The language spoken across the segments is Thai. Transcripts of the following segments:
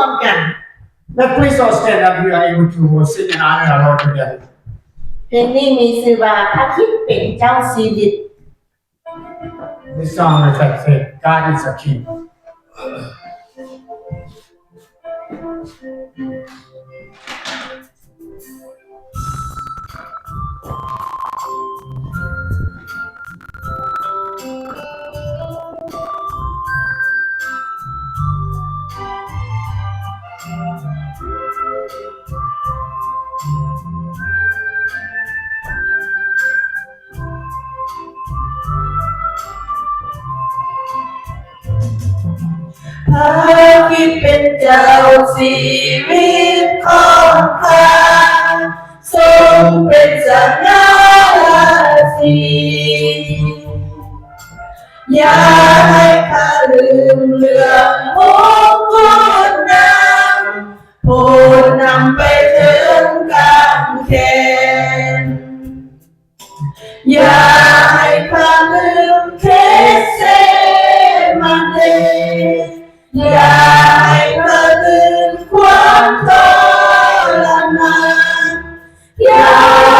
วมกัน Now please all stand up. You are able to sing and honor our Lord together. เพลงนี้มีชื่อว่าพระคริสต์เป็นเจ้าชีวิต This song is like saying, God is a king.พระคริสต์เป็นเจ้าชีวิตของข้าทรงเป็นสัญญาสีอย่าให้ข้าลืมเรื่องมงกุฎนำผู้นำไปถึงกำแขนอย่าให้ข้าลืมเคสเซมันเดอย่าให้ข้าลืมความทรมานอย่า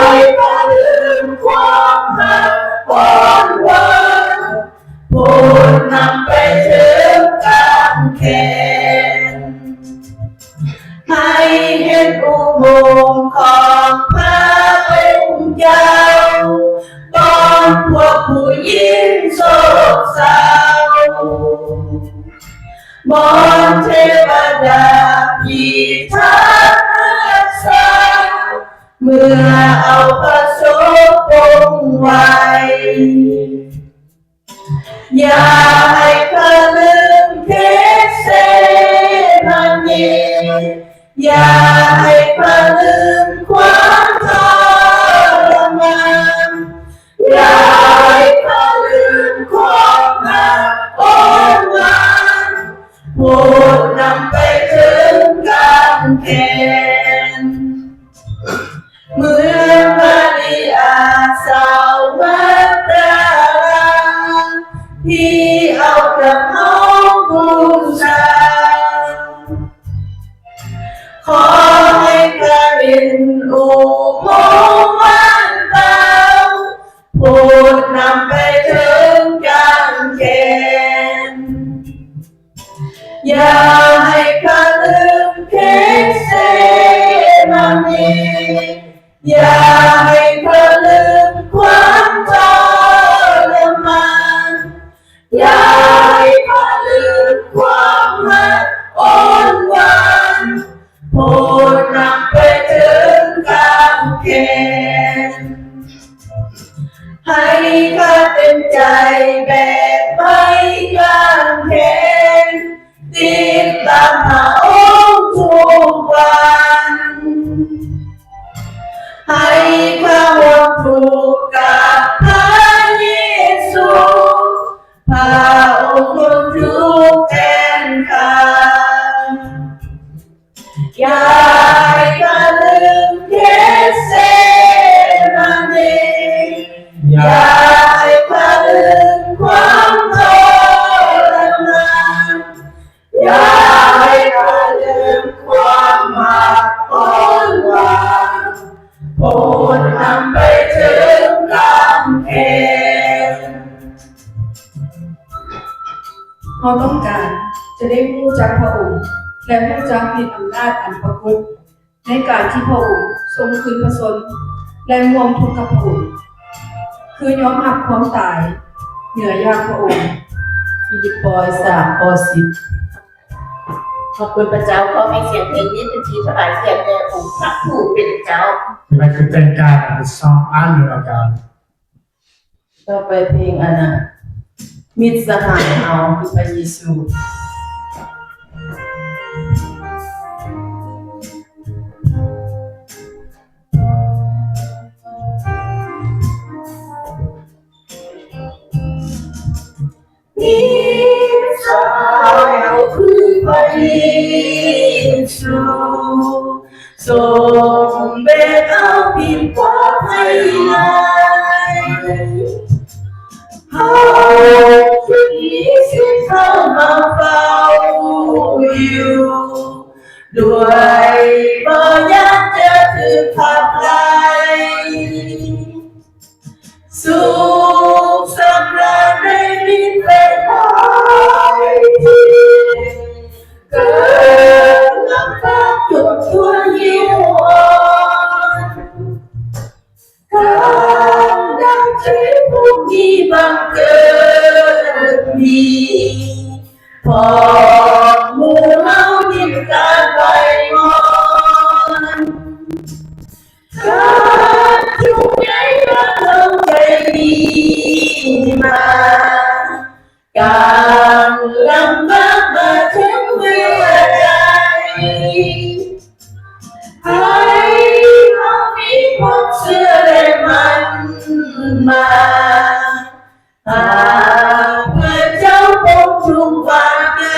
ให้ข้าลืมความหักอ่อนหวานผู้นำไปถึงกำแขนให้เห็นอุโมงค์ของพระเป็นเจ้าตอนพวกผู้หญิงโศกเศร้ามนเทวดาพิทักษ์รักษาเมื่อเอาพระศพปงไว้อย่าให้ข้าลืมเพชรเสนานีอย่าให้ข้าลืมความทรมานอย่าให้ข้าลืมความหักอ่อนหวานผู้นำไปถึงกำแขนเมื่อมาริอาสาวมาตราที่เอากระเป๋าบูชาขอให้ข้าเป็นอุโมงค์วันเตาผู้นำไปถึงกำแขนอย่าให้ข้าลืมเคสเซมานีอย่าให้ข้าลืมความทรมานอย่าให้ข้าลืมความรักอ่อนหวานผู้นำไปถึงกำแขนให้ข้าเต็มใจแบกไปกำแขนติดตามพระองค์ทุกวันให้ข้าวันผูกกับพระเยซูพระองค์คนทุกแทนข้าอย่าให้ข้าลืมเคสเซนานีอย่าให้ข้าลืมความทรมานอย่าให้ข้าลืมความหักอ่อนหวานโปรดนำไปถึงกำแขนเราต้องการจะได้รู้จักพระองค์และรู้จักฤทธิ์อำนาจอันประกฏในการที่พระองค์ทรงคืนพระชนและรวมทุกข์กับพระองค์คือยอมรับความตายเหนือยากพระองค์ฟิลิปปอย3:10ขอบคุณพระเจ้าขอให้เสียงเพลงนี้เป็นที่ถวายแด่องค์พระผู้เป็นเจ้า We'd like to thank God for the song Honor of God. ต่อไปเพลงอันน่ะมิตรสหายเอาคือพระเยซู Israel คือพระเยซูทรงแบกเอาผิดความให้ลายเขาที่สิเข้ามาเฝ้าอยู่ ด้วยบ่อยากจะถือขับไล่สุขสำราญได้บินไปหายเกิดน้ำตาจุดทั่วยิวอ่อนกำลังใจผู้มีบังเกิดมีพอหมู่เฮาดิ้นกันไปมอนการจุกใจก็ต้องใจดีมาการลำบากมาถึงเมื่อใดให้เรามีความเชื่อและมันมาหากพระเจ้าปกคลุมฟ้าไกล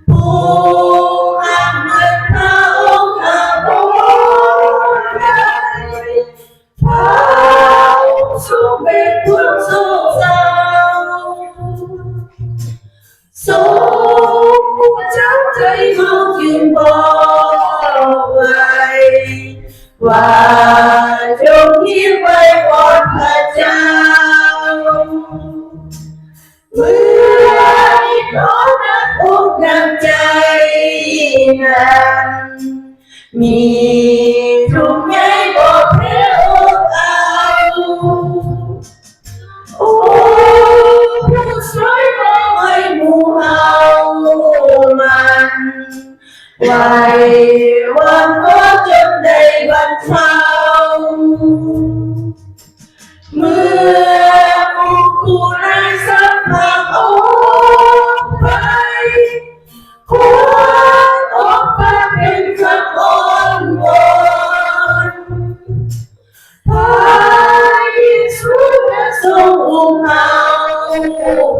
ผู้อาจเหมือนพระองค์อาบได้พระองค์ทรงเป็นผู้ทรงเศร้าทรงผู้เจ้าใจเมาจึงบอกไว้ว่าจงยิ้มไว้วอนพระเจ้าเมื่อที่ขอนักอกนักใจนั้นมีทุกข์ใหญ่บอกพระองค์เอาโอ้ผู้สวยมองให้หมู่เฮามันไว้วันขอจนได้บรรเทาเมื่อผู้คู่นายสัมผัสออกไปควรออกไปเป็นคำอ้อนวอนพระเยซูจะทรงอุ้มเฮา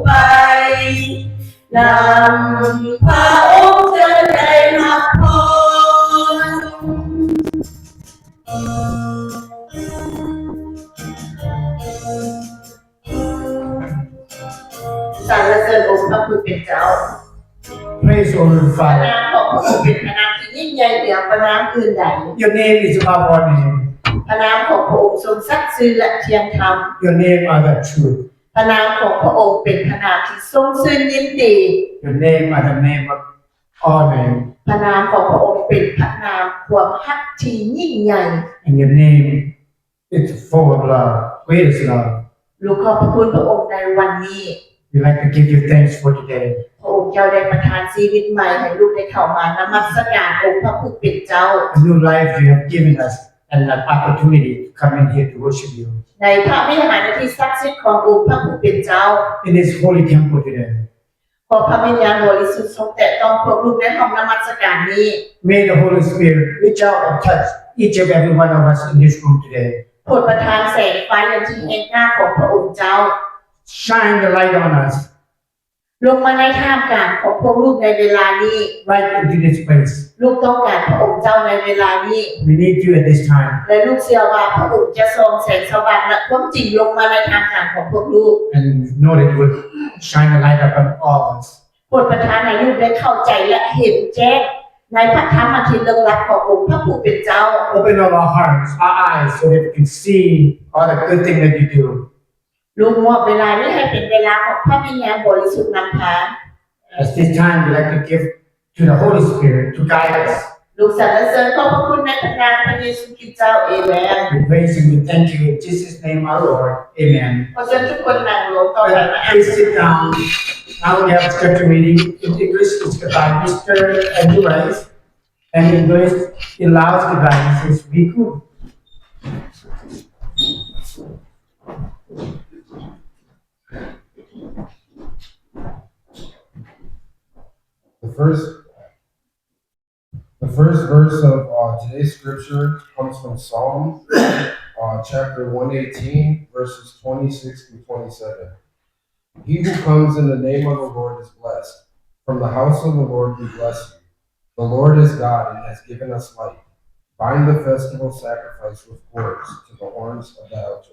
ไปนำพระองค์จะได้รับพรสรรเสริญองค์พระผู้เป็นเจ้า Praise the Lord พระ Father. นามของพระองค์เป็นพระนามที่ยิ่งใหญ่เหนือพระนามอื่นใด Your name is above all name. พระนามของพระองค์ทรงศักดิ์สิทธิ์และเที่ยงธรรม Your name are the truth. พระนามของพระองค์เป็นพระนามที่ทรงซื่นยินดี Your name are the name of all name. พระนามของพระองค์เป็นพระนามความฮักที่ยิ่งใหญ่ And your name is full of love, greatest love. ลูกขอบพระคุณพระองค์ในวันนี้ We like to give you thanks for today. พระองค์เจ้าได้ประทานชีวิตใหม่ให้ลูกได้เข้ามานมัสการองค์พระผู้เป็นเจ้า A new life you have given us and an opportunity to come in here to worship you. ในพระวิหารที่ศักดิ์สิทธิ์ขององค์พระผู้เป็นเจ้า In this holy temple today. ขอพระวิญญาณบริสุทธิ์ทรงแตะต้องพวกลูกในห้องนมัสการนี้ May the Holy Spirit reach out and touch each and every one of us in this room today. โปรดประทานแสงไฟอย่างที่แห่งหน้าของพระองค์เจ้า Shine the light on us ลงมาในท่ามกลางของพวกลูกในเวลานี้ right into this place. ลูกต้องการพระองค์เจ้าในเวลานี้ We need you at this time. และลูกเชื่อว่าพระองค์จะทรงแสงสว่างและความจริงลงมาในท่ามกลางของพวกลูก And know that you will shine the light upon all of us. โปรดประทานให้ลูกได้เข้าใจและเห็นแจ้งในพระธรรมที่ลึกลับขององค์พระผู้เป็นเจ้า Open up our hearts, our eyes, so that we can see all the good things that you do. ลูกมอบเวลานี้ให้เป็นเวลาของพระวิญญาณบริสุทธิ์นำพา At this time, we like to give to the Holy Spirit to guide us. ลูกสรรเสริญขอบพระคุณในพระนามพระเยซูคริสต์เจ้าเอเมน We praise and we thank you in Jesus' name, our Lord. Amen. ขอเชิญทุกคนนั่งลงต่อไปนะ Please sit down. Now we have scripture reading. In English, it's by Mr. Andrew Rice. And in English, in Laos, the guidance is Viku. The first verse of today's scripture comes from Psalm chapter 118, verses 26 to 27. He who comes in the name of the Lord is blessed. From the house of the Lord we bless you. The Lord is God and has given us light. Bind the festival sacrifice with cords to the horns of the altar.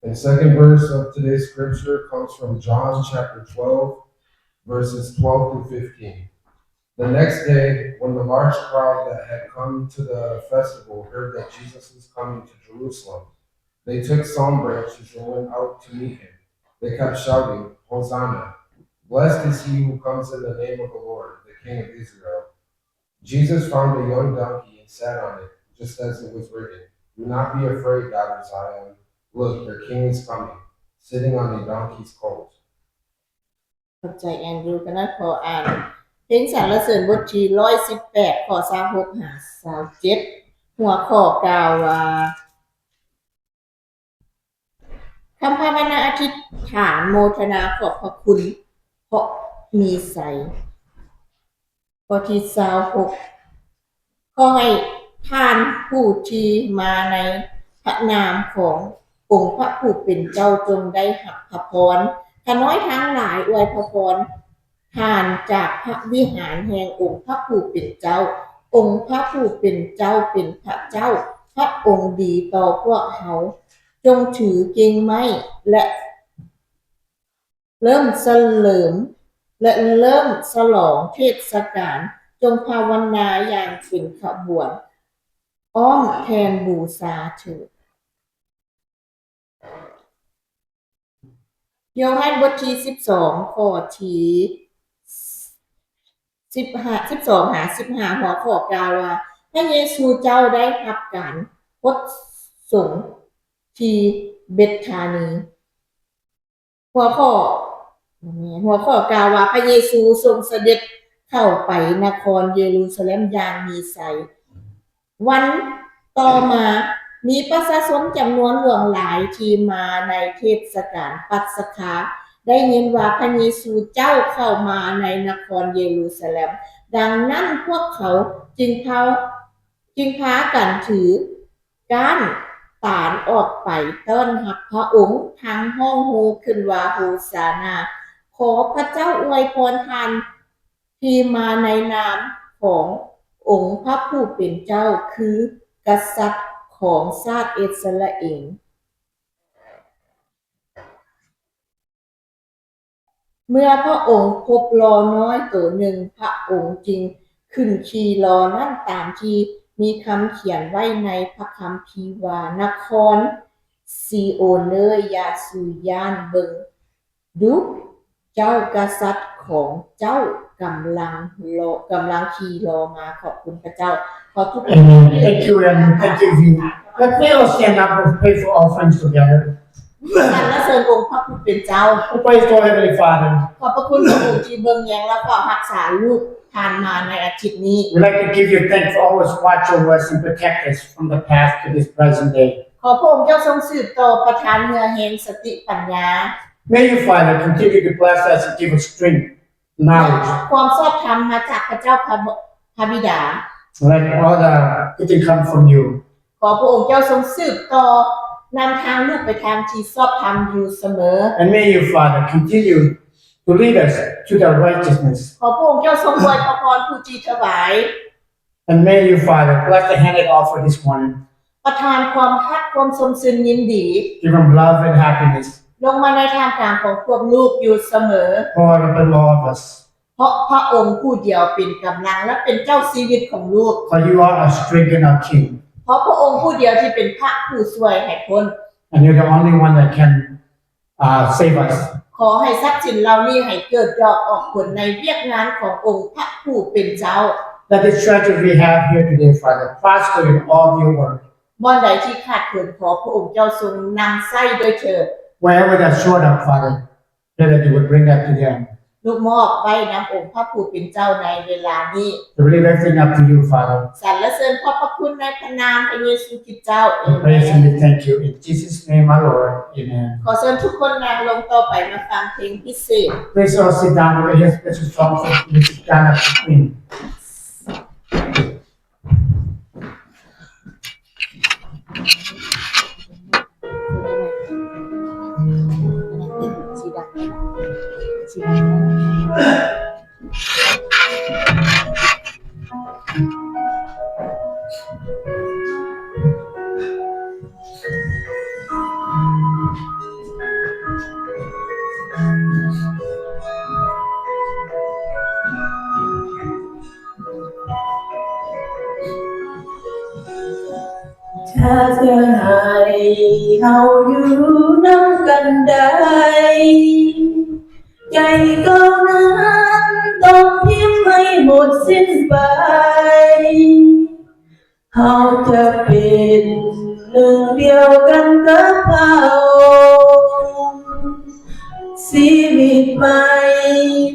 The second verse of today's scripture comes from John chapter 12, verses 12 through 15. The next day, when the large crowd that had come to the festival heard that Jesus was coming to Jerusalem, they took palm branches and went out to meet him. They kept shouting, Hosanna! Blessed is he who comes in the name of the Lord, the King of Israel. Jesus found a young donkey and sat on it, just as it was written, Do not be afraid, daughter Zion. Look, your king is coming, sitting on a donkey's colt. ขอบใจแอนดรูก็น่าขออ่านเพลงสรรเสริญบทที่118ข้อ26หา27หัวข้อกล่าวว่าคำภาวนาอธิษฐานโมทนาขอบพระคุณเพราะมีใสข้อที่26ขอให้ท่านผู้ที่มาในพระนามขององค์พระผู้เป็นเจ้าจงได้รับพระพรข้าน้อยทั้งหลายอวยพระพรผ่านจากพระวิหารแห่งองค์พระผู้เป็นเจ้าองค์พระผู้เป็นเจ้าเป็นพระเจ้าพระองค์ดีต่อพวกเขาจงถือกิ่งไม้และเริ่มฉลองเทศกาลจงภาวนาอย่างเป็นขบวนอ้อมแทนบูชาเถิดโยฮันบทที่12ข้อที่12หา15หัวข้อกล่าวว่าพระเยซูเจ้าได้รับการพดสงที่เบธานีหัวข้อกล่าวว่าพระเยซูทรงเสด็จเข้าไปนครเยรูซาเล็มอย่างมีไสวันต่อมามีประชาชนจำนวนหลวงหลายที่มาในเทศกาลปัสกาได้ยินว่าพระเยซูเจ้าเข้ามาในนครเยรูซาเล็มดังนั้นพวกเขาจึงพากันถือก้านตาลออกไปต้อนรับพระองค์ทั้งห้องฮูขึ้นว่าโฮซานาขอพระเจ้าอวยพรท่านที่มาในนามขององค์พระผู้เป็นเจ้าคือกษัตริย์ของชาติอิสราเอลเมื่อพระองค์พบลอน้อยตัวหนึ่งพระองค์จึงขึ้นขี่ลอนั้นตามที่มีคำเขียนไว้ในพระคัมภีร์ว่านครซีโอนเนยอย่าสุย่านเบิงดูเจ้ากษัตริย์ของเจ้ากำลังขี่ลอมาขอบคุณพระเจ้าขอทุกคน Thank you, and thank you. Let's all stand up and pray for all friends together. สรรเสริญองค์พระผู้เป็นเจ้า Praise to Heavenly Father. ขอบพระคุณพระองค์ที่เบิ่งแยงและก็รักษาลูกผ่านมาในอาทิตย์นี้ We'd like to give you thanks for always watch over us and protect us from the past to this present day. ขอพระองค์เจ้าทรงสืบต่อประทานเหือแห่งสติปัญญา May you, Father, continue to bless us and give us strength, knowledge. ความชอบธรรมมาจากพระเจ้าพระบิดา Let all the good things come from you. ขอพระองค์เจ้าทรงสืบต่อนำทางลูกไปทางที่ชอบธรรมอยู่เสมอ And may you, Father, continue to lead us to the righteousness. ขอพระองค์เจ้าทรงอวยพรผู้ที่ถวาย And may you, Father, bless the handed offer this morning. ประทานความรักความสมสึนยินดี Give them love and happiness. ลงมาในท่ามกลางของพวกลูกอยู่เสมอ Lord, upon all of us. เพราะพระองค์ผู้เดียวเป็นกำลังและเป็นเจ้าชีวิตของลูก For you are our strength and our King. เพราะพระองค์ผู้เดียวที่เป็นพระผู้ช่วยให้คน And you're the only one that can save us. ขอให้ทรัพย์สินเหล่านี้ให้เกิดดอกออกผลในเวียกงานขององค์พระผู้เป็นเจ้า Let the treasure we have here today, Father, prosper in all your work. บ่อนใดที่ขาดเกินขอพระองค์เจ้าทรงนำใส้ด้วยเถิด Wherever that's short up, Father, pray that you would bring that to them. ลูกมอบไว้นำองค์พระผู้เป็นเจ้าในเวลานี้ To leave everything up to you, Father. สรรเสริญขอบพระคุณในพระนามพระเยซูคริสต์เจ้าเอ We เม praise น and we thank you. In Jesus' name, our Lord. Amen. ขอเชิญทุกคนนั่งลงต่อไปมาฟังเพลงพิเศษ Please all sit down. We're going to hear special song from Mrs. Dana Queen. ถ้าเธอให้เฮาอยู่นำกันได้ใจก็นั้นต้องพิมพ์ให้หมดสิ้นไปเฮาจะเป็นหนึ่งเดียวกันกับเขาชีวิตใหม่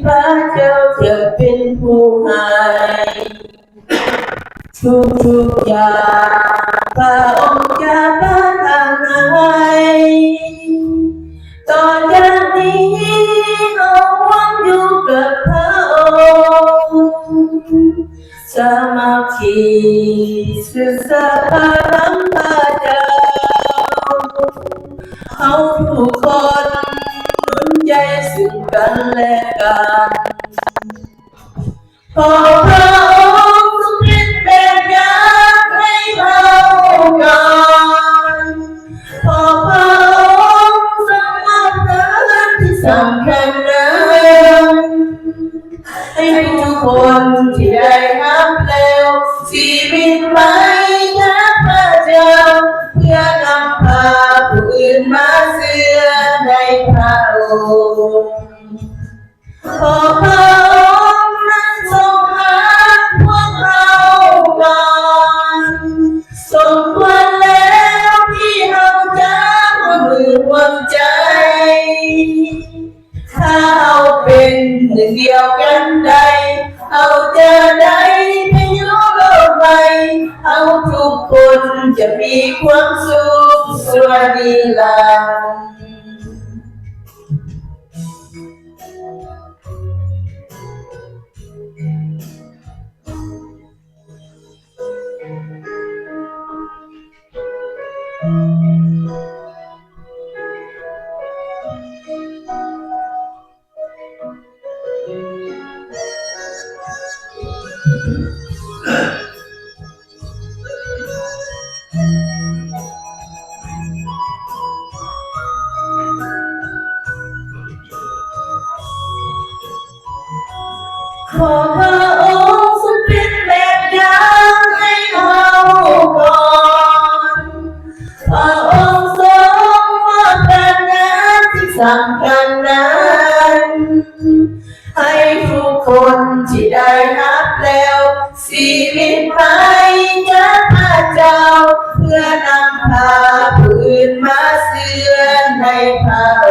พระเจ้าจะเป็นผู้ให้ทุกอย่างพระองค์จะประทานให้ต่อจากนี้เราหวังอยู่กับพระองค์สามัคคีศึกษาพระธรรมพระเจ้าเอาทุกคนหนุนใจซึ่งกันและกันขอพระองค์ทรงเป็นแบบอย่างให้เราก่อนขอพระองค์ทรงมอบเงินที่สำคัญนั้นให้ทุกคนที่ได้รับแล้วชีวิตใหม่จากพระเจ้าเพื่อนำพาผู้อื่นมาเชื่อในพระองค์ขอพระองค์นั้นทรงหาพวกเราก่อนสมควรแล้วที่เราจะร่วมมือร่วมใจถ้าเราเป็นหนึ่งเดียวกันได้เราจะได้ไปอยู่โลกใหม่เราทุกคนจะมีความสุขสวัสดีล่ะขอพระองค์ทรงเป็นแบบอย่างให้เราก่อนพระองค์ทรงมอบการงานที่สำคัญนั้นให้ทุกคนที่ได้รับแล้วชีวิตใหม่จากพระเจ้าเพื่อนำพาผู้อื่นมาเชื่อในพระอ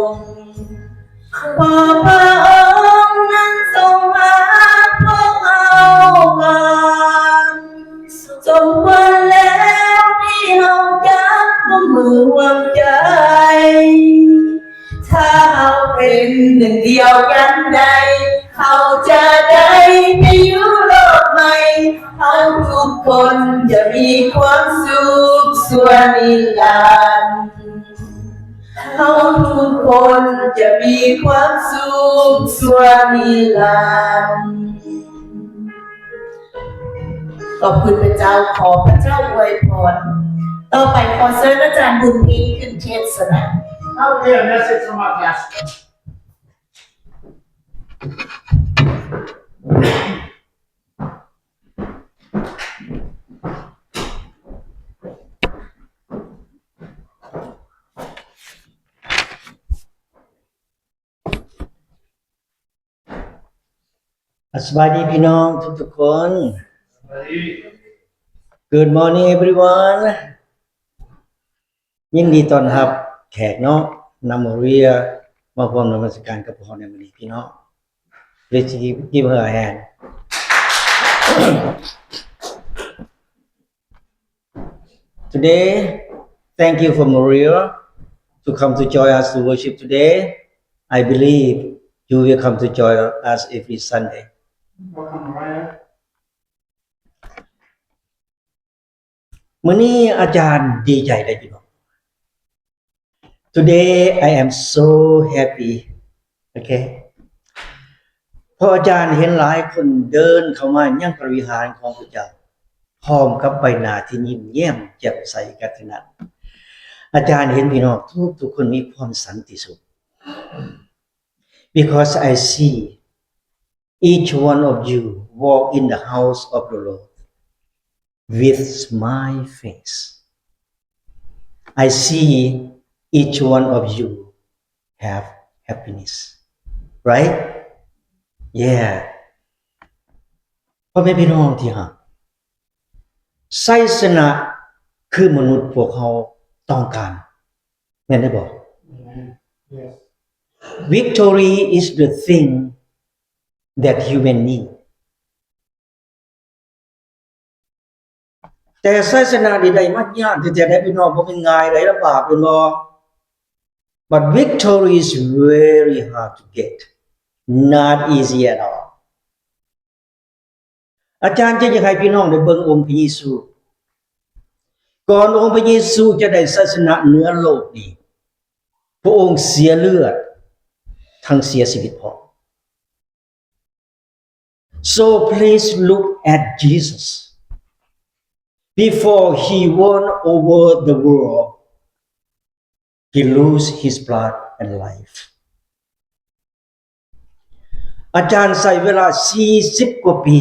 งค์ขอพระองค์นั้นทรงหาพวกเราก่อนสมควรแล้วที่เราจะร่วมมือร่วมใจถ้าเราเป็นหนึ่งเดียวกันได้เราจะได้ไปอยู่โลกใหม่เราทุกคนจะมีความสุขส่วนนิรันดร์เราทุกคนจะมีความสุขส่วนนิรันดร์ขอบคุณพระเจ้าขอพระเจ้าอวยพรต่อไปขอเชิญอาจารย์บุญมีขึ้นเทศนา Now we have a message from our pastor. สวัสดีพี่น้องทุกๆคน Good morning everyone ยินดีต้อนรับแขกเนาะนำเรียมาพร้อมนมัสการกับพ่อในมื้อนี้พี่น้อง Let's give her a hand Today thank you for Maria to come to join us to worship today I believe you will come to join us every Sunday Welcome, Mariah. มื้อนี้อาจารย์ดีใจเลยพี่น้อง Today I am so happy okay เพราะอาจารย์เห็นหลายคนเดินเข้ามายังพระวิหารของพระเจ้าพร้อมกับใบหน้าที่ยิ้มแย้มแจ่มใสกันขนาดอาจารย์เห็นพี่น้องทุกคนมีความสันติสุข Because I see each one of you walk in the house of the Lord with smile face. I see each one of you have happiness. Right? Yeah. พ่อแม่พี่น้องที่รักไสสนะคือมนุษย์พวกเขาต้องการแม่นได้บ่ Yes. Victory is the thing that human need. แต่ไสสนะนี่ได้มายากที่จะได้พี่น้องบ่เป็นง่ายได้ลำบากเป็นบ่ But victory is very hard to get. Not easy at all. อาจารย์จะอยากให้พี่น้องได้เบิ่งองค์พระเยซูก่อนองค์พระเยซูจะได้ไสสนะเหนือโลกนี้พระองค์เสียเลือดทั้งเสียชีวิตพอ So please look at Jesus. Before he won over the world, he lost his blood and life. อาจารย์ใช้เวลา40กว่าปี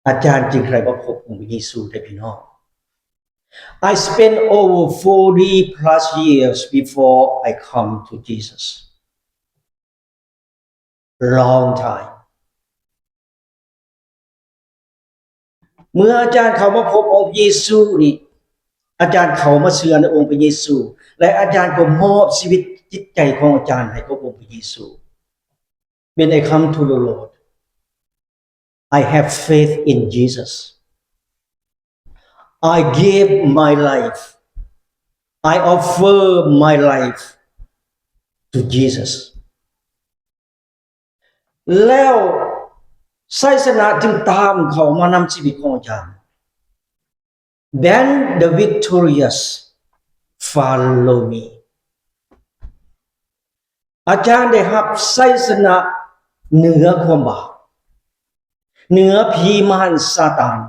อาจารย์จึงได้มาพบองค์พระเยซูได้พี่น้อง I spent over 40 plus years before I come to Jesus. Long time. เมื่ออาจารย์เขามาพบองค์พระเยซูนี่อาจารย์เขามาเชื่อในองค์พระเยซูและอาจารย์ก็มอบชีวิตจิตใจของอาจารย์ให้กับองค์พระเยซู When I come to the Lord, I have faith in Jesus. I gave my life. I offer my life to Jesus. แล้วไสสนะจึงตามเขามานำชีวิตของอาจารย์ Then the victorious follow me. อาจารย์ได้รับไสสนะเหนือความบาปเหนือผีมารซาตาน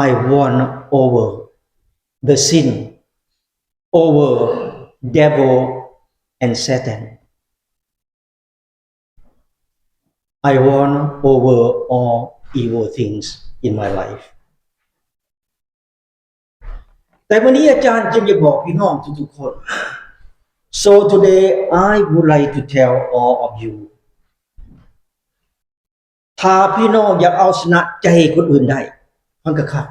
I won over the sin, over devil and Satan. I won over all evil things in my life. แต่วันนี้อาจารย์จึงจะบอกพี่น้องทุกๆคน So today I would like to tell all of you ถ้าพี่น้องอยากเอาชนะใจคนอื่นได้ฟังกะค่ะ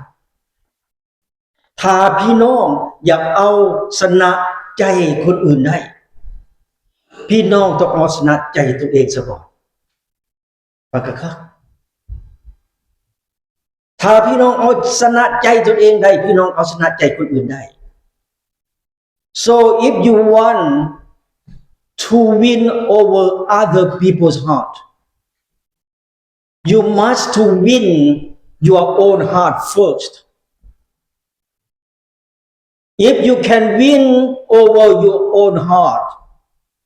ถ้าพี่น้องอยากเอาชนะใจคนอื่นได้พี่น้องต้องเอาชนะใจตัวเองซะก่อนฟังกะค่ะถ้าพี่น้องเอาชนะใจตัวเองได้พี่น้องเอาชนะใจคนอื่นได้ So if you want to win over other people's heart, you must to win your own heart first. If you can win over your own heart,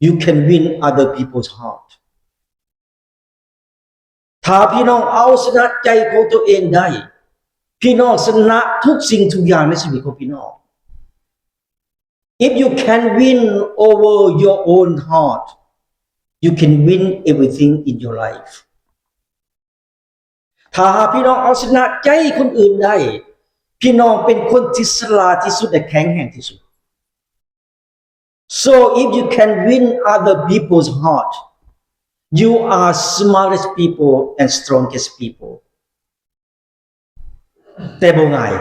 you can win other people's heart. ถ้าพี่น้องเอาชนะใจของตัวเองได้พี่น้องชนะทุกสิ่งทุกอย่างในชีวิตของพี่น้อง If you can win over your own heart, you can win everything in your life. ถ้าพี่น้องเอาชนะใจคนอื่นได้พี่น้องเป็นคนที่ฉลาดที่สุดและแข็งแกร่งที่สุด So if you can win other people's heart, you are smartest people and strongest people. แต่บ่ง่าย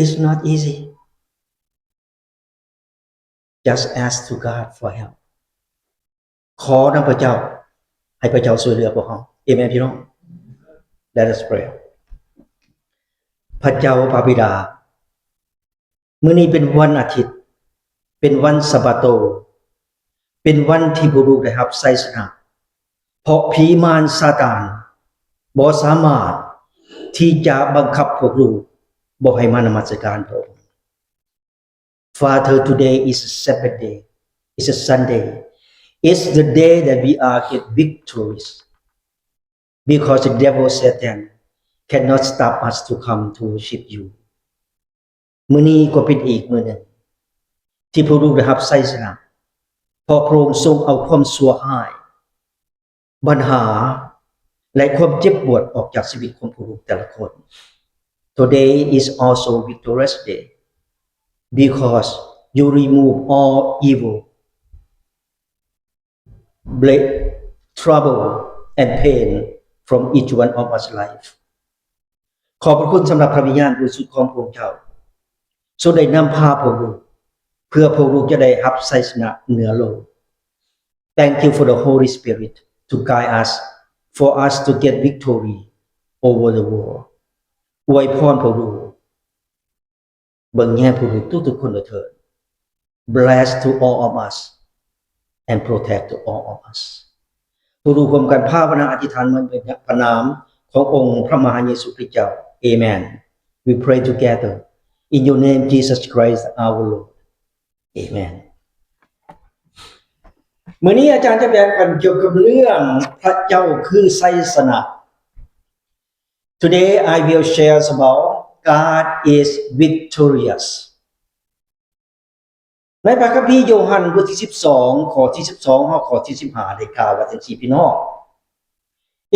It's not easy. Just ask to God for help. ขอนำพระเจ้าให้พระเจ้าช่วยเหลือพวกเรา Amen พี่น้อง Let us pray. พระเจ้าพระบิดามื้อนี้เป็นวันอาทิตย์เป็นวันสะบาโตเป็นวันที่พวกลูกได้รับไสชนะเพราะผีมารซาตานบ่สามารถที่จะบังคับพวกลูกบ่ให้มานมัสการพระองค์ Father, today is a Sabbath day. It's a Sunday. It's the day that we are get victorious. Because the devil Satan cannot stop us to come to worship you. มื้อนี้ก็เป็นอีกมื้อหนึ่งที่พวกลูกได้รับไสชนะเพราะพระองค์ทรงเอาความชั่วร้ายปัญหา และความเจ็บปวดออกจากชีวิตของผู้ลูกแต่ละคน Today is also victorious day because you remove all evil, trouble and pain from each one of us life ขอบพระคุณสำหรับพระวิญญาณบริสุทธิ์ของพระองค์เจ้าทรงได้นำพาพวกลูกเพื่อพวกลูกจะได้รับชัยชนะเหนือโลก Thank you for the Holy Spirit to guide us for us to get victory over the world อวยพรพวกลูกเบิ่งแย่พวกลูกทุกๆคนเถิด Bless to all of us and protect to all of us พวกลูกร่วมกันภาวนาอธิษฐานมันเป็นพระนามขององค์พระมหาเยซูคริสต์เจ้า Amen We pray together in your name Jesus Christ our Lord Amen มื้อนี้อาจารย์จะแบ่งปันเกี่ยวกับเรื่องพระเจ้าคือชัยชนะ Today I will share about God is victorious ในพระคัมภีร์โยฮันบทที่12ข้อที่12ถึงข้อที่15ได้กล่าวว่าจังซี่พี่น้อง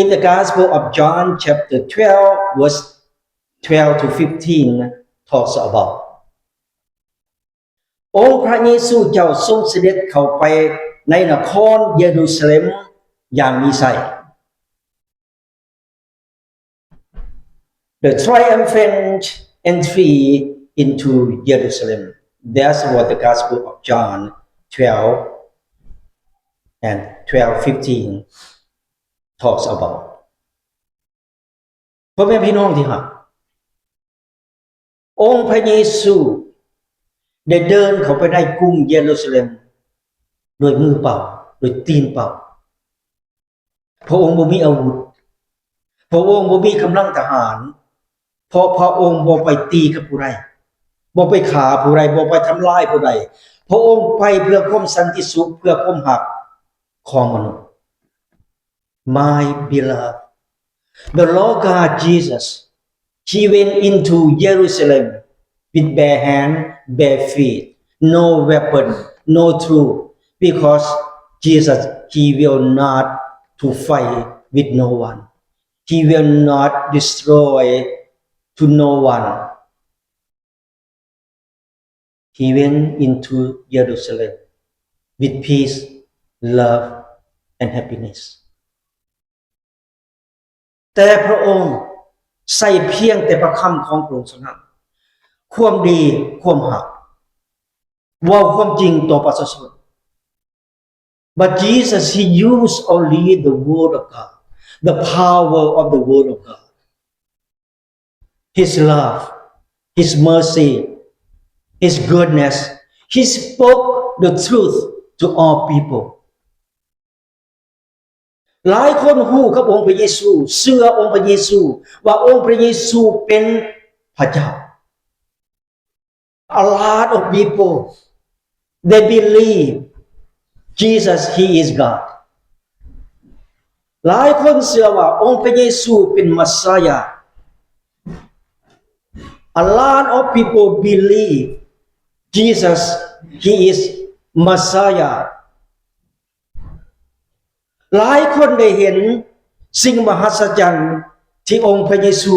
In the Gospel of John chapter 12 verse 12 to 15 talks about องค์พระเยซูเจ้าทรงเสด็จเข้าไปในนครเยรูซาเล็มอย่างมีชัย The triumphant entry into Jerusalem That's what the Gospel of John 12 and 12:15 talks about พ่อแม่พี่น้องที่รักองค์พระเยซูได้เดินเข้าไปในกรุงเยรูซาเล็มโดยมือเปล่าโดยตีนเปล่าพระองค์บ่มีอาวุธพระองค์บ่มีกำลังทหารเพราะพระองค์บ่ไปตีกับผู้ใดบ่ไปฆ่าผู้ใดบ่ไปทำลายผู้ใดพระองค์ไปเพื่อความสันติสุขเพื่อความรักของมนุษย์ My beloved the Lord God Jesus He went into Jerusalem with bare hand bare feet no weapon no truth because Jesus He will not to fight with no one He will not destroy to no one He went into Jerusalem with peace, love, and happiness. แต่พระองค์ใส่เพียงแต่พระคำของพระองค์เท่านั้นความดีความหักเว้าความจริงต่อประชาชน But Jesus He used only the word of God, the power of the word of God. His love, His mercy.His goodness, He spoke the truth to all people. หลายคนฮู้กับองค์พระเยซูเชื่อองค์พระเยซูว่าองค์พระเยซูเป็นพระเจ้า A lot of people they believe Jesus He is God. หลายคนเชื่อว่าองค์พระเยซูเป็นมัสสายา A lot of people believe Jesus, He is Messiah. หลายคนได้เห็นสิ่งมหัศจรรย์ที่องค์พระเยซู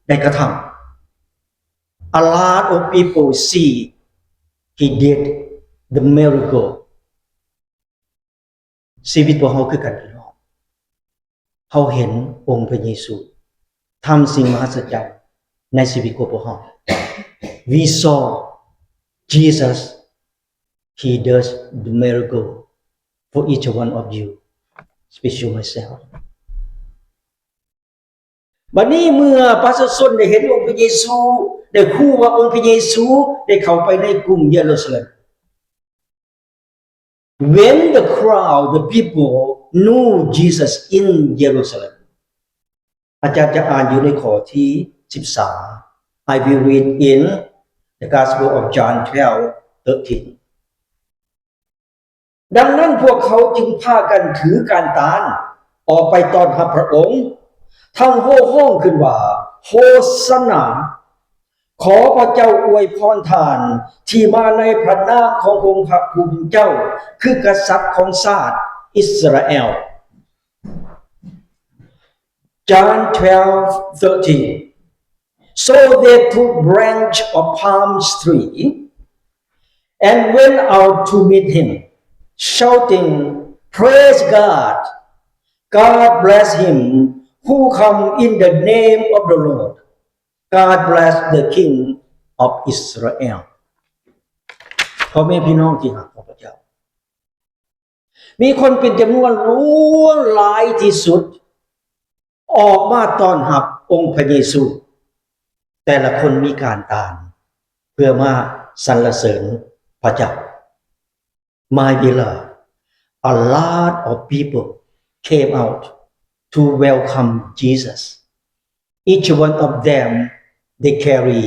ได้กระทำ A lot of people see He did the miracle. ชีวิตพวกเราคือกันพี่น้องเราเห็นองค์พระเยซูทำสิ่งมหัศจรรย์ในชีวิตของพวกเรา We saw Jesus, He does the miracle for each one of you, especially myself. บัดนี้เมื่อประชาชนได้เห็นองค์พระเยซูได้ฮู้ว่าองค์พระเยซูได้เข้าไปในกรุงเยรูซาเล็ม When the crowd, the people knew Jesus in Jerusalem อาจารย์จะอ่านอยู่ในข้อที่13 I will read in The Gospel of John 12:13 ดังนั้นพวกเขาจึงพากันถือการตานออกไปต้อนรับพระองค์ทั้งโห่ร้องขึ้นว่าโฮสนาขอพระเจ้าอวยพรทานที่มาในพระนามขององค์พระผู้เป็นเจ้าคือกษัตริย์ของชาติอิสราเอล John 12:13 So they took branch of palm tree and went out to meet him, shouting, Praise God! God bless him who come in the name of the Lord. God bless the King of Israel. พ่อแม่พี่น้องที่รักของพระเจ้ามีคนเป็นจำนวนล้วนหลายที่สุดออกมาต้อนรับองค์พระเยซูแต่ละคนมีการตามเพื่อมาสรรเสริญพระเจ้า My beloved, a lot of people came out to welcome Jesus. Each one of them, they carry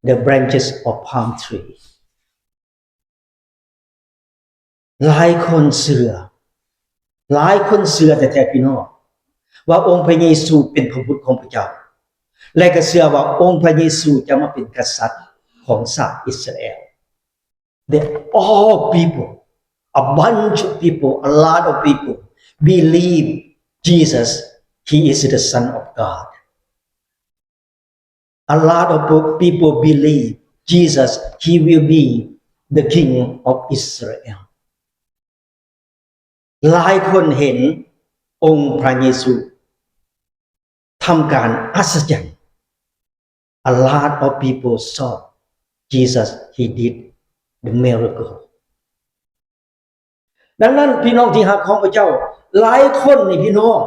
the branches of palm tree. หลายคนเชื่อแต่แท้พี่น้องว่าองค์พระเยซูเป็นพระบุตรของพระเจ้าและก็เชื่อว่าองค์พระเยซูจะมาเป็นกษัตริย์ของชาติอิสราเอล That all people, a bunch of people, a lot of people believe Jesus, he is the Son of God. A lot of people believe Jesus, he will be the King of Israel. หลายคนเห็นองค์พระเยซูทำการอัศจรรย์ A lot of people saw Jesus, he did the miracle. ดังนั้นพี่น้องที่รักของพระเจ้าหลายคนนี่พี่น้อง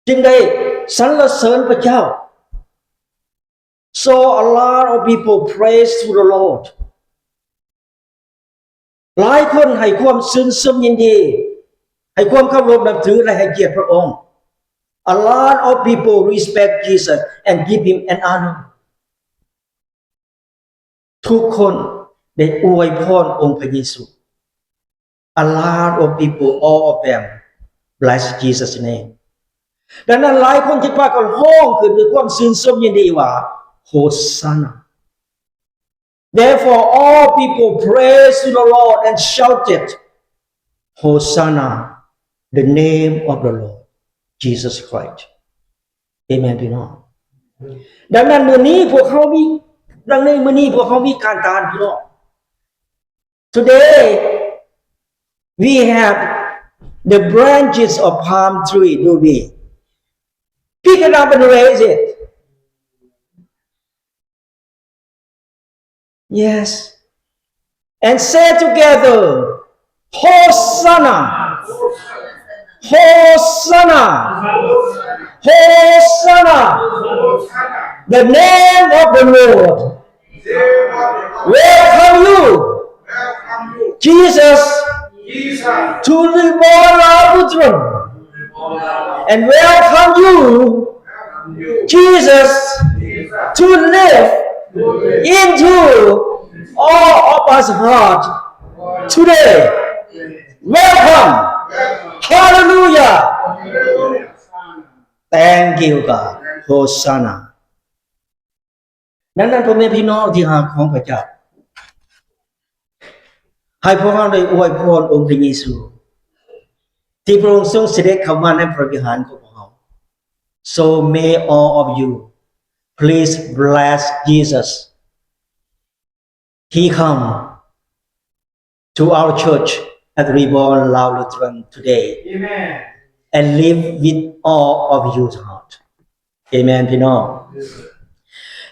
จึงได้สรรเสริญพระเจ้า So a lot of people praise to the Lord. หลายคนให้ความชื่นชมยินดีให้ความเคารพนับถือและให้เกียรติพระองค์ A lot of people respect Jesus and give him an honor. ทุกคนได้อวยพรองค์พระเยซู A lot of people, all of them bless Jesus' name. ดังนั้นหลายคนที่พากันร้องขึ้นด้วยความชื่นชมยินดีว่า Hosanna. Therefore, all people praise to the Lord and shouted, Hosanna, the name of the Lord, Jesus Christ. Amen พี่น้องดังนั้นมื้อนี้พวกเขามีการตานพี่น้อง Today we have the branches of palm tree, do we? Pick it up and raise it. Yes. And say together, Hosanna, Hosanna, Hosanna, the name of the Lord. Welcome you, Jesus, to the Balaputra. And welcome you, Jesus, to live into all of us heart today. Welcome. Hallelujah. Thank you God. Hosanna. ดังนั้นพ่อแม่พี่น้องที่รักของพระเจ้าให้พวกเราได้อวยพรองค์พระเยซูที่พระองค์ทรงเสด็จเข้ามาในพระวิหารของพวกเรา So may all of you please bless Jesus. He come to our church at Reborn Lao Lutheran today. Amen. And live with all of your heart. Amen พี่น้อง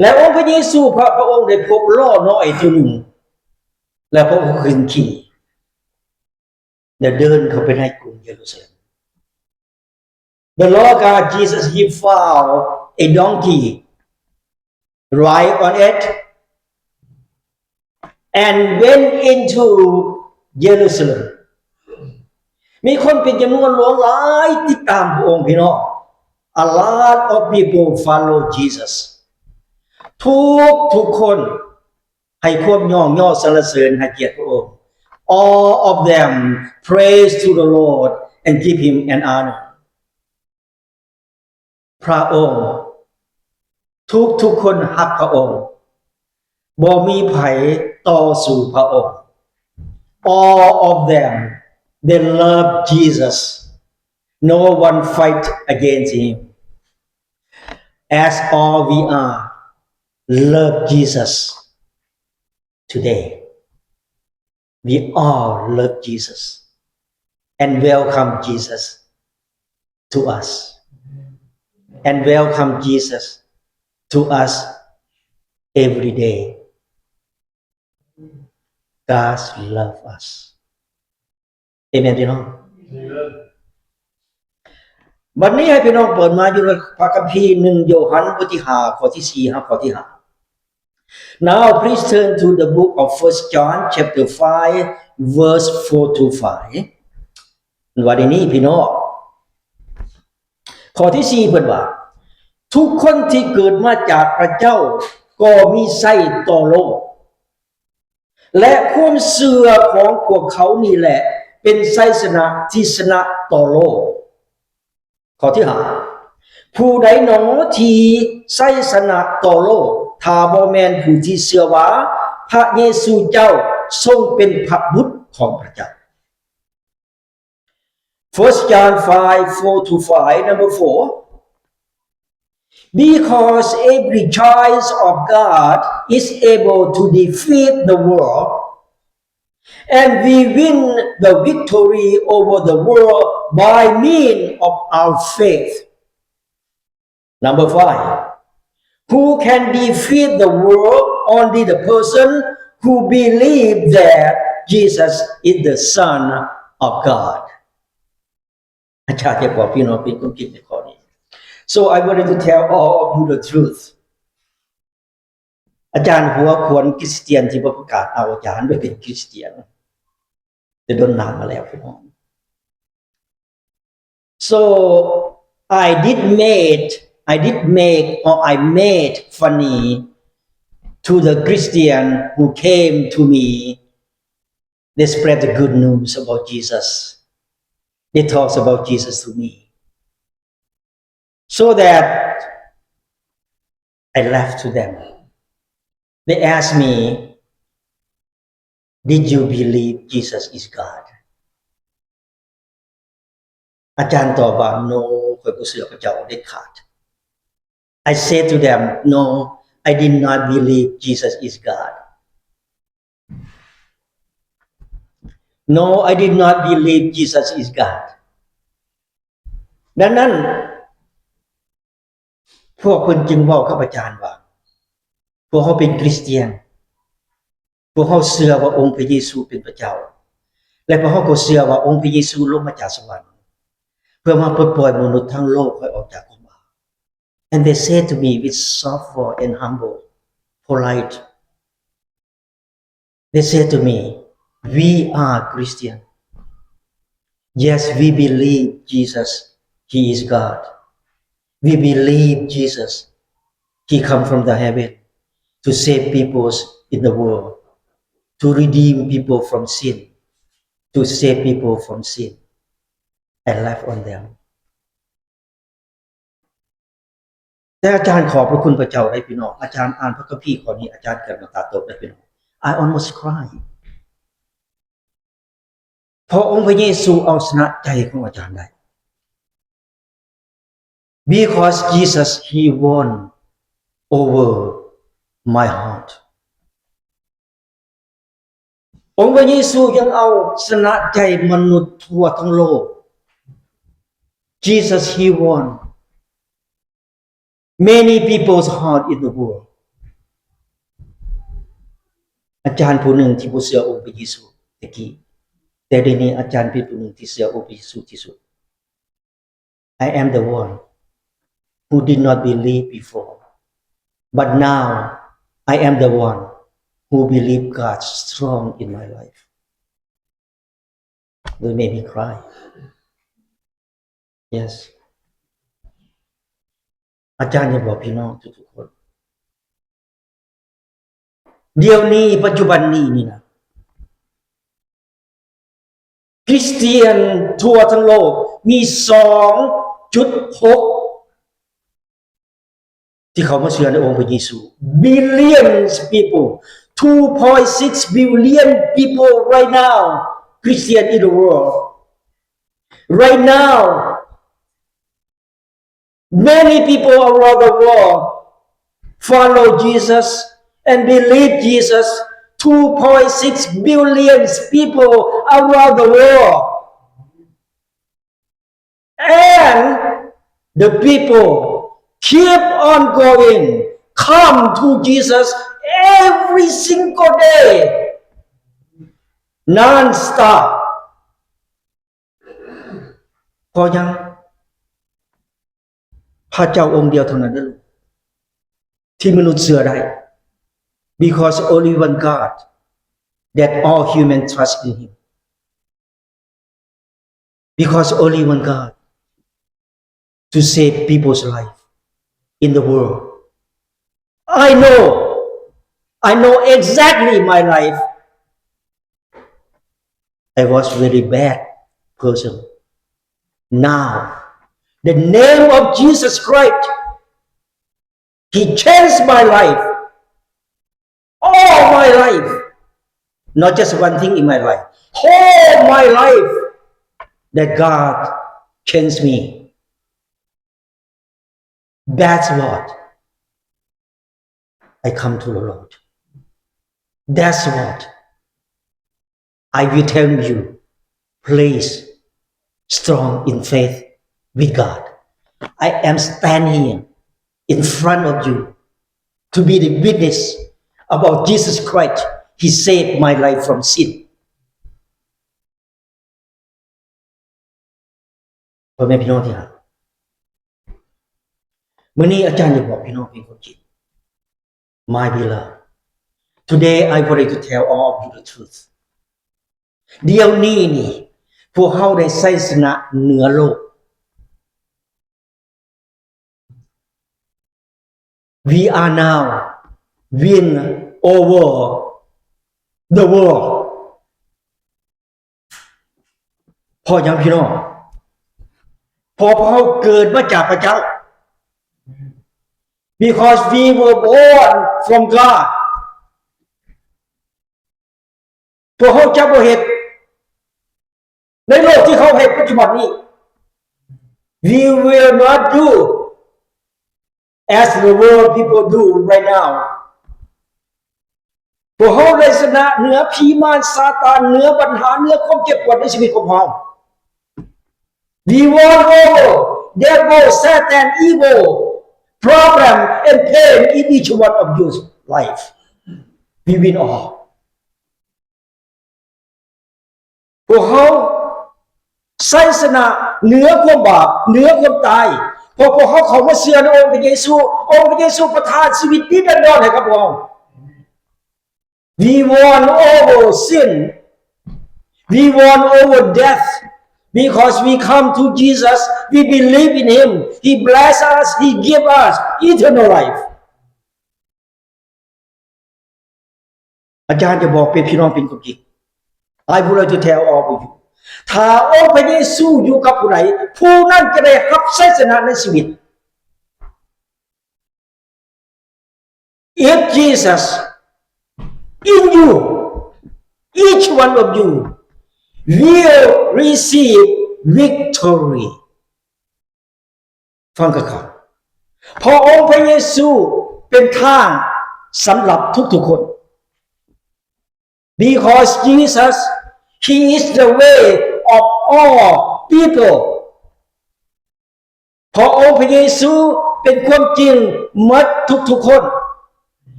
และองค์พระเยซูพระองค์ได้พบล้อน้อยตัวหนึ่งและพระองค์ขึ้นขี่และเดินเข้าไปในกรุงเยรูซาเล็ม The Lord God Jesus he found a donkey ride on it and went into Jerusalem มีคนเป็นจำนวนหลายติดตามพระองค์พี่น้อง A lot of people follow Jesus ทุกคนให้ความย่อสรรเสริญให้เกียรติพระองค์ All of them praise to the Lord and give him an honor พระองค์ทุกคนฮักพระองค์บ่มีไผต่อสู้พระองค์ All of them they love Jesus No one fight against him. As all we are, love Jesus today. We all love Jesus and welcome Jesus to us. And welcome Jesus to us every day. God love us. Amen พี่น้องบัดนี้ให้พี่น้องเปิดมาอยู่ในพระคัมภีร์1โยฮันบทที่5ข้อที่4ข้อที่5 Now please turn to the book of 1 John chapter 5 verse 4 to 5วันนี้พี่น้องข้อที่4เพิ่นว่าทุกคนที่เกิดมาจากพระเจ้าก็มีไส้ต่อโลกและความเชื่อของพวกเขานี่แหละเป็นไสยชนะที่ชนะต่อโลกข้อที่5ผู้ใดหนอที่ไสยชนะต่อโลกถ้าบ่แม่นผู้ที่เชื่อว่าพระเยซูเจ้าทรงเป็นพระบุตรของพระเจ้า 1 John 5:4 to 5 number 4Because every child of God is able to defeat the world, and we win the victory over the world by means of our faith. Number 5. Who can defeat the world? Only the person who believes that Jesus is the Son of God. อาจารย์จะบอกพี่น้องเป็นคนคิดในข้อนี้ So I wanted to tell all of you the truth. อาจารย์หัวควรคริสเตียนที่ประกาศเอาอาจารย์ไปเป็นคริสเตียนจะโดนนานมาแล้วพี่น้อง So I made funny to the Christian who came to me. They spread the good news about Jesus. They talk about Jesus to me.So that I laughed to them. They asked me, Did you believe Jesus is God? อาจารย์ตอบว่า No ข้อยบ่เชื่อพระเจ้าเด็ดขาด I said to them, No, I did not believe Jesus is God. No, I did not believe Jesus is God. ดังนั้นพวกคนจึงเว้ากับอาจารย์ว่าพวกเขาเป็นคริสเตียนพวกเขาเชื่อว่าองค์พระเยซูเป็นพระเจ้าและพวกเขาก็เชื่อว่าองค์พระเยซูลงมาจากสวรรค์เพื่อมาปลดปล่อยมนุษย์ทั้งโลกให้ออกจากความบาป And they said to me with soft voice and humble, polite. They said to me, We are Christian. Yes, we believe Jesus, He is God.We believe Jesus. He come from the heaven to save people in the world, to redeem people from sin, to save people from sin. I laugh on them. แต่อาจารย์ขอบพระคุณพระเจ้าได้พี่น้องอาจารย์อ่านพระคัมภีร์ข้อนี้อาจารย์เกิดน้ำตาตกได้พี่น้อง I almost cry. เพราะองค์พระเยซูเอาชนะใจของอาจารย์ได้ Because Jesus, He won over my heart. องค์พระเยซูยังเอาชนะใจมนุษย์ทั่วทั้งโลก Jesus, He won many people's heart in the world. อาจารย์ผู้หนึ่งที่บ่เชื่อองค์พระเยซูตะกี้แต่เดี๋ยวนี้อาจารย์เป็นผู้หนึ่งที่เชื่อองค์พระเยซูที่สุด I am the one.who did not believe before. But now, I am the one who believe God strong in my life. They made me cry. Yes. อาจารย์จะบอกพี่น้องทุกๆคนเดี๋ยวนี้ปัจจุบันนี้นี่นะคริสเตียนทั่วทั้งโลกมี 2.6ที่เขามาเชื่อในองค์พระเยซู billions people 2.6 billion people right now Christian in the world right now Many people around the world follow Jesus and believe Jesus. 2.6 billion people around the world. And the people keep on going, come to Jesus every single day, non-stop. พอยังพระเจ้าองค์เดียวเท่านั้นนะลูกที่มนุษย์เชื่อได้ because only one God that all humans trust in him because only one God to save people's life in the world. I know exactly my life. I was very bad person. Now, the name of Jesus Christ, he changed my life. All my life. Not just one thing in my life. All my life that God changed me. That's what I come to the Lord. That's what I will tell you. Please, strong in faith with God. I am standing here in front of you to be the witness about Jesus Christ. He saved my life from sin. พ่อแม่พี่น้องที่รักมื้อนี้อาจารย์จะบอกพี่น้องเป็นคนจริง My beloved, today I wanted to tell all of you the truth. เดี๋ยวนี้นี่พวกเขาได้ใช้ชนะเหนือโลก We are now win over the world. พอยังพี่น้องพอเขาเกิดมาจากพระเจ้า because we were born from God พวกเขาจะบ่เฮ็ดในโลกที่เขาเฮ็ดปัจจุบันนี้ we will not do as the world people do right now พวกเขาได้ชนะเหนือผีมารซาตานเหนือปัญหาเหนือความเจ็บปวดในชีวิตของเรา We won over devil, Satan, evil, problem and pain in each one of your life. We win all. พวกเขาใช้ชนะเหนือความบาปเหนือความตายพอพวกเขาเข้ามาเชื่อในองค์พระเยซูองค์พระเยซูประทานชีวิตนิรันดรให้กับเรา We won over sin. We won over death. Because we come to Jesus, we believe in him. He bless us, he give us eternal life. อาจารย์จะบอกเป็นพี่น้องเป็นคนจริง I would like to tell all of you. ถ้าองค์พระเยซูอยู่กับผู้ใดผู้นั้นจะได้รับชัยชนะในชีวิต If Jesus in you, each one of you will receive victory ฟังกันครับเพราะองค์พระเยซูเป็นทางสำหรับทุกๆคน because Jesus he is the way of all people เพราะองค์พระเยซูเป็นความจริงหมดทุกๆคน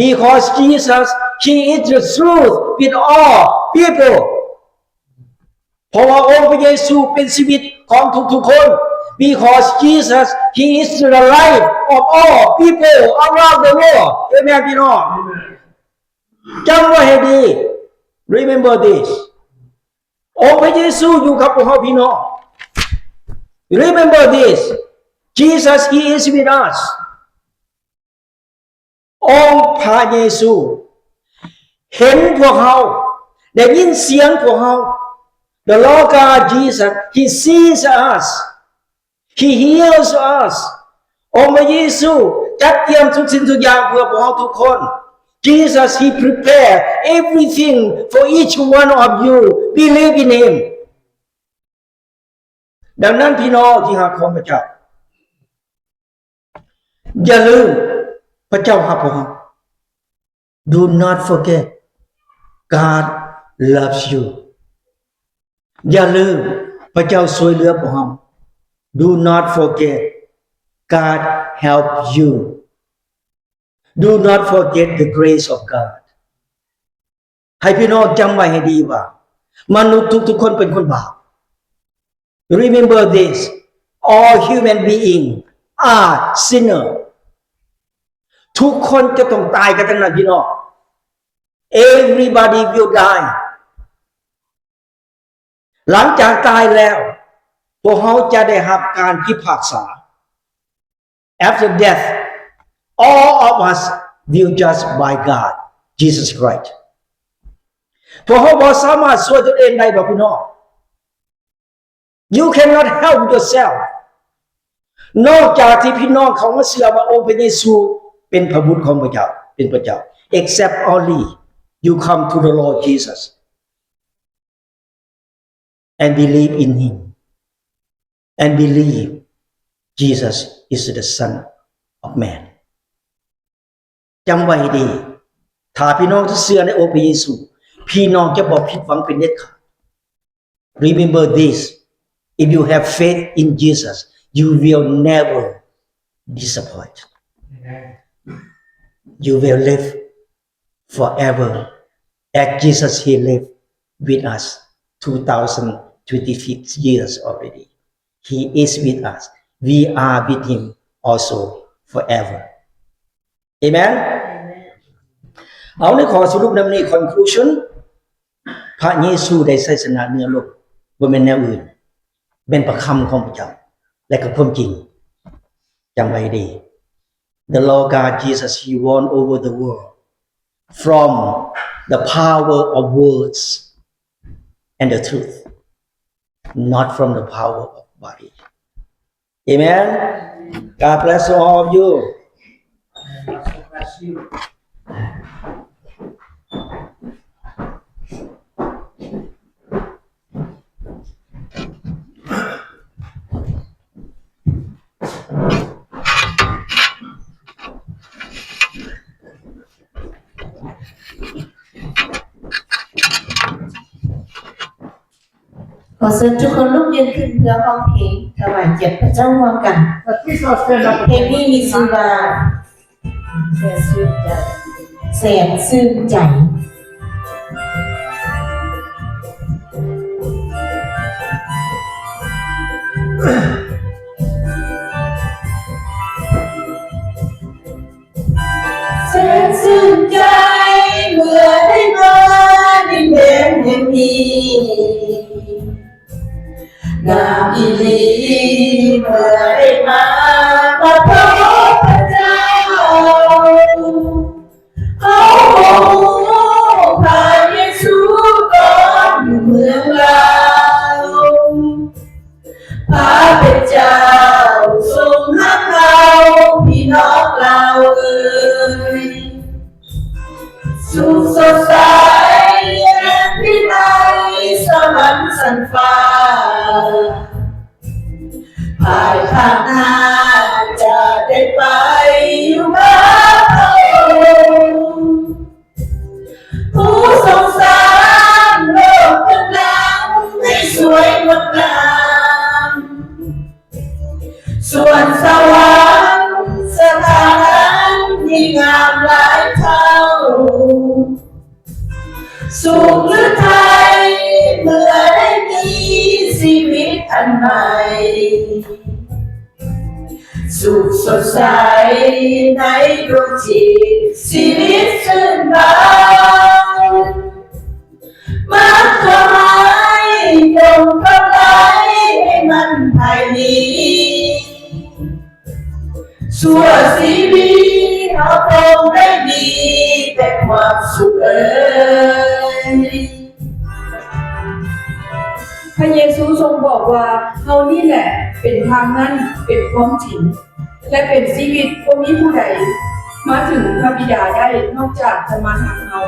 because Jesus he is the truth with all peopleเพราะว่าองค์พระเยซูเป็นชีวิตของทุกๆคน because Jesus he is the life of all people around the world เอเมนพี่น้องจำไว้ให้ดี remember this องค์พระเยซูอยู่กับพวกเราพี่น้อง remember this Jesus he is with us องค์พระเยซูเห็นพวกเราได้ยินเสียงพวกเราThe Lord God Jesus, he sees us. He heals us. องค์พระเยซูจัดเตรียมทุกสิ่งทุกอย่างเพื่อพวกเราทุกคน Jesus, he prepared everything for each one of you. Believe in him. ดังนั้นพี่น้องที่รักของพระเจ้า อย่าลืมพระเจ้าฮักพวกเรา Do not forget God loves you อย่าลืมพระเจ้าช่วยเหลือพวกเรา Do not forget God help you Do not forget the grace of God ให้พี่น้องจำไว้ให้ดีว่ามนุษย์ทุกๆคนเป็นคนบาป Remember this all human beings are sinner ทุกคนจะต้องตายกันทั้งนั้นพี่น้อง Everybody will die หลังจากตายแล้วพวกเขาจะได้รับการพิพากษา After death all of us will judged by God Jesus Christ พวกเขาบ่สามารถช่วยตัวเองได้ดอกพี่น้อง You cannot help yourself นอกจากที่พี่น้องเขามาเชื่อว่าองค์พระเยซูเป็นพระบุตรของพระเจ้าเป็นพระเจ้า except only you come to the Lord Jesus and believe in him and believe Jesus is the Son of Man จำไว้ดีถ้าพี่น้องจะเชื่อในองค์พระเยซูพี่น้องจะบ่ผิดหวังเป็นเด็ดขาด Remember this if you have faith in Jesus you will never disappoint you will live forever as Jesus he lived with us 2025 years already he is with us we are with him also forever amen เอาในขอสรุปนำนี้ conclusion พระเยซูได้ชัยชนะเหนือโลกบ่แม่นแนวอื่นเป็นพระคำของพระเจ้าและก็ความจริงจำไว้ดี The Lord God Jesus he won over the world from the power of words and the truth not from the power of body Amen God bless all of you Bless you. ขอเชิญทุกคนลุกยืนขึ้นเพื่อร้องเพลงถวายเกียรติพระเจ้าร่วมกัน But please all stand up. เพลงนี้มีชื่อว่าแสนชื่นใจแสนชื่นใจแสนชื่นใจเมื่อได้มาดินแดนแห่งนี้งามอีหลีเมื่อได้มาพบพระเจ้าเขาพระเยซูก่อนอยู่เมืองเราพระเป็นเจ้าทรงรักเราพี่น้องเราเอ่ยสุขสดใสวิไลสวรรค์สันฟ้าภายภาคหน้าจะได้ไปอยู่กับพระองค์ผู้ทรงสร้างโลกทั้งหลังให้สวยงดงามส่วนสวรรค์สถานยิ่งงามหลายเท่าสุขหรือไทยเมื่อได้มีชีวิตอันใหม่สุขสดใสในดวงจิตชีวิตชื่นบานมาขอให้จงกำไรให้มันภายนี้ชั่วชีวิตเราคงได้มีแต่ความสุขพระเยซูทรงบอกว่าเฮานี่แหละเป็นทางนั้นเป็นความจริงและเป็นชีวิตบ่มีผู้ใดมาถึงพระบิดาได้นอกจากจะมาทางเฮา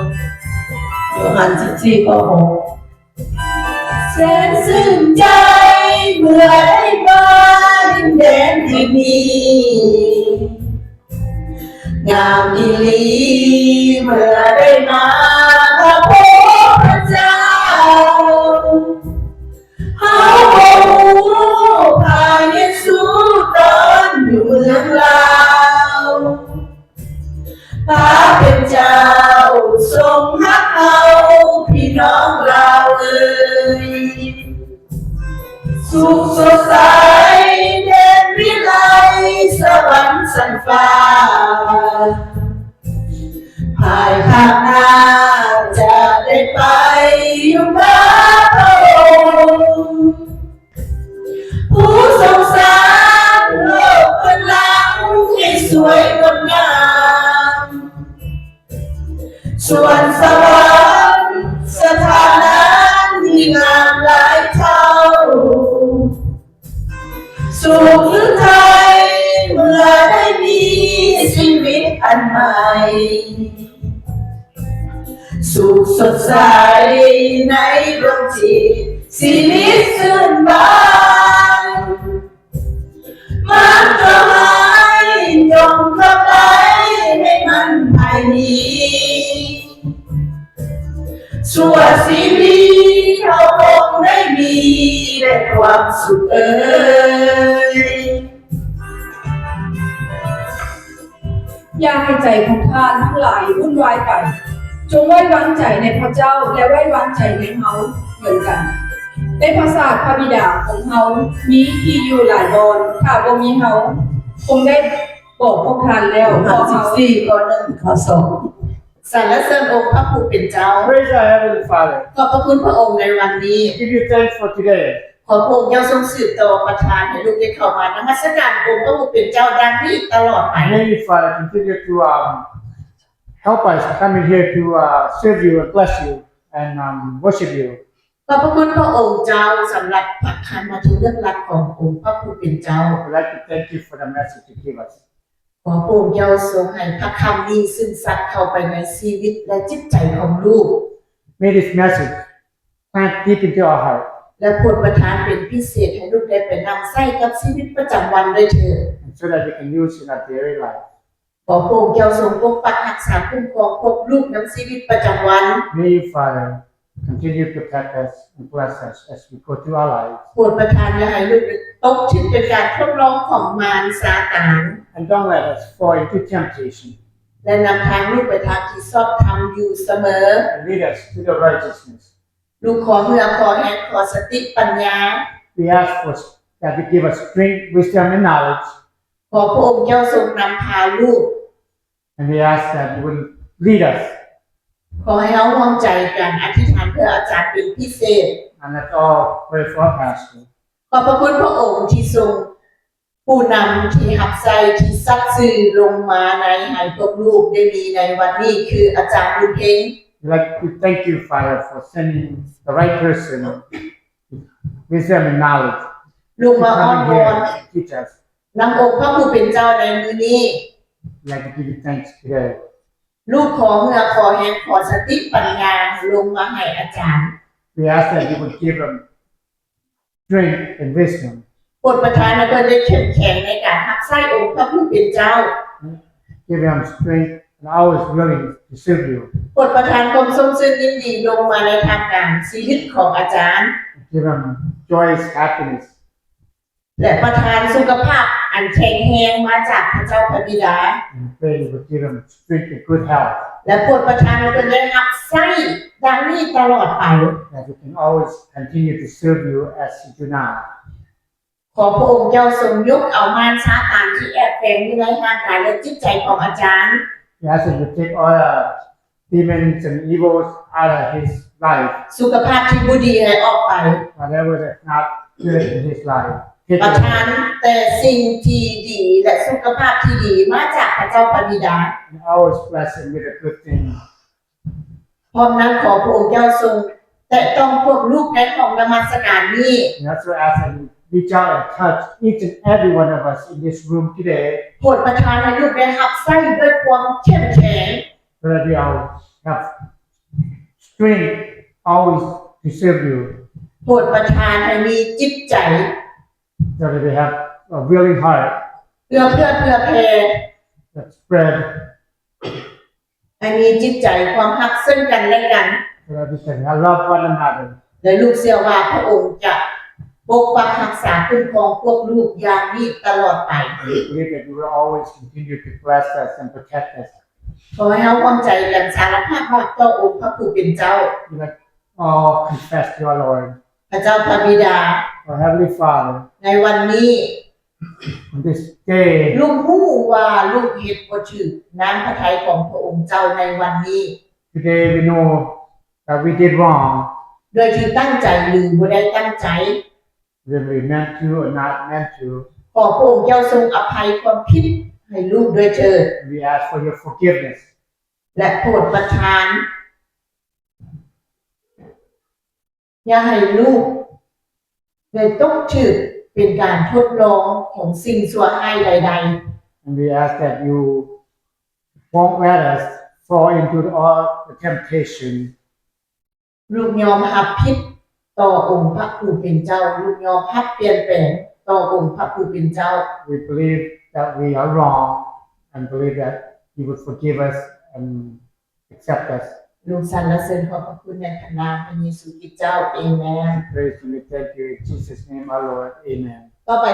โยฮัน14ข้อ6แสนชื่นใจเมื่อได้มาดินแดนแห่งนี้ งามอีหลีเมื่อได้มาพบพระเจ้าเฮาบ่รู้พระเยซูตอนอยู่เมืองลาวพระเป็นเจ้าทรงรักเราพี่น้องเราเอ่ยสุขสดใสเด่นวิไลสวรรค์สันฟ้าภายภาคหน้าจะได้ไปอยู่กับพระองค์ผู้ทรงสร้างโลกเบื้องหลังให้สวยงดงามส่วนสวรรค์สถานะที่งามหลายเท่าสุขหรือไทยเมื่อได้มีชีวิตอันใหม่สุขสดใสในดวงจิตชีวิตชื่นบานมันก็หายจงเข้าไปให้มันภายนี้ชั่วชีวิตเขาคงได้มีได้ความสุขเอ่ย อย่าให้ใจของท่านทั้งหลายวุ่นวายไปจงไว้วางใจในพระเจ้าและไว้วางใจในเฮาเหมือนกันในภาษาพระบิดาของเฮามีที่อยู่หลายบอนถ้าบ่มีเฮาคงได้บอกพวกท่านแล้วพอเฮา 14ข้อ1ข้อ2สรรเสริญองค์พระผู้เป็นเจ้า Praise our Heavenly Father. ขอบพระคุณพระองค์ในวันนี้ Give you thanks for today. ขอพระองค์เจ้าทรงสืบต่อประทานให้ลูกได้เข้ามานมัสการองค์พระผู้เป็นเจ้าดังนี้ตลอดไป May you, Father, continue to help us coming here to serve you and bless you and worship you. ขอบพระคุณพระองค์เจ้าสำหรับประทานมาถึงเรื่องรักขององค์พระผู้เป็นเจ้า We'd like to thank you for the message you give us. ขอพระองค์เจ้าทรงให้พระคำนี้ซึมซับเข้าไปในชีวิตและจิตใจของลูก May this message plant deep into our heart และโปรดประทานเป็นพิเศษให้ลูกได้ไปนำใช้กับชีวิตประจำวันด้วยเถิด and so that we can use in our daily life. ขอพระองค์เจ้าทรงปกปักรักษาคุ้มครองพวกลูกนำชีวิตประจำวัน May you, Father, continue to protect us and bless us as we go through our lives. โปรดประทานอย่าให้ลูกตกถึงเป็นการทดลองของมารซาตาน And don't let us fall into temptation และนำทางลูกไปทางที่ชอบธรรมอยู่เสมอ and lead us to the righteousness. ลูกขอเหือขอแห่งขอสติปัญญา We ask for that you give us strength, wisdom, and knowledge. ขอพระองค์เจ้าทรงนำพาลูก And we ask that you will lead us ขอให้เราห่วงใจกันอธิษฐานเพื่ออาจารย์เป็นพิเศษ and let's all pray for our pastor. ขอบพระคุณพระองค์ที่ทรงผู้นำที่หักใจที่ซักซื่อลงมาในให้พวกลูกได้มีในวันนี้คืออาจารย์บุญเพ็ง We'd like to thank you, Father, for sending the right person with wisdom and knowledge ลูก to มาอ้อน come วอน here and teach us. นำองค์พระผู้เป็นเจ้าในมือนี้ We'd like to give you thanks today. ลูกขอเหือขอแห่งขอสติปัญญาลงมาให้อาจารย์ We ask that you would give them strength and wisdom. โปรดประทานให้เพิ่นได้เข้มแข็งในการรับใช้องค์พระผู้เป็นเจ้า Give them strength and always willing to serve you. โปรดประทานความทรงซึ้งยินดีลงมาในทางการชีวิตของอาจารย์ Give them joyous happiness. และประทานสุขภาพอันแข็งแรงมาจากพระเจ้าพระบิดา And pray you would give them strength and good health. และโปรดประทานให้เพิ่นได้รับใช้ดังนี้ตลอดไป That we can always continue to serve you as you do now. ขอพระองค์เจ้าทรงยกเอามารซาตานที่แอบแฝงอยู่ในร่างกายและจิตใจของอาจารย์ We ask that you take all the demons and evils out of his life. สุขภาพที่บ่ดีให้ออกไป Whatever that's not good in his life. Take ประ it ทาน away. แต่สิ่งที่ดีและสุขภาพที่ดีมาจากพระเจ้าพระบิดา And always bless him with a good thing. พร้อมนั้นขอพระองค์เจ้าทรงแต่ต้องพวกลูกในห้องนมัสการนี้ We also ask that you reach out and touch each and every one of us in this room today, โปรดประทานให้ลูกได้รับใช้ด้วยความเข้มแข็ง so that we all have strength always to serve you, โปรดประทานให้มีจิตใจ so that we have a willing heart เพื่อแผ่ that spread มีจิตใจความรักซึ่งกันและกัน so that we can love one another. และลูกเชื่อว่าพระองค์จะปกปักรักษาคุ้มครองพวกลูกอย่างนี้ตลอดไป We believe that you will always continue to bless us and protect us. ขอให้เฮาความใจกันสารภาพว่าต่อองค์พระผู้เป็นเจ้า Let all confess to our Lord, พระเจ้าพระบิดา our Heavenly Father, ในวันนี้ on this day. ลูกรู้ว่าลูกเฮ็ดบ่ถูกน้ำพระทัยของพระองค์เจ้าในวันนี้ Today we know that we did wrong, โดยที่ตั้งใจหรือบ่ได้ตั้งใจ whether we meant to or not meant to. ขอพระองค์เจ้าทรงอภัยความผิดให้ลูกด้วยเถิด We ask for your forgiveness. และโปรดประทาน อย่าให้ลูกได้ตกถึกเป็นการทดลองของสิ่งชั่วร้ายใด And we ask that you won't let us fall into all the temptation. ๆ ลูกยอมรับผิดต่อองค์พระผู้เป็นเจ้า ลูกยอมรับเปลี่ยนแปลงต่อองค์พระผู้เป็นเจ้า We believe that we are wrong and believe that you would forgive us and accept us. ลูกสรรเสริญขอบพระคุณในพระนามพระเยซูคริสต์เจ้าเอเมน Praise you, we thank you in Jesus' name, our Lord. Amen. ต่อไป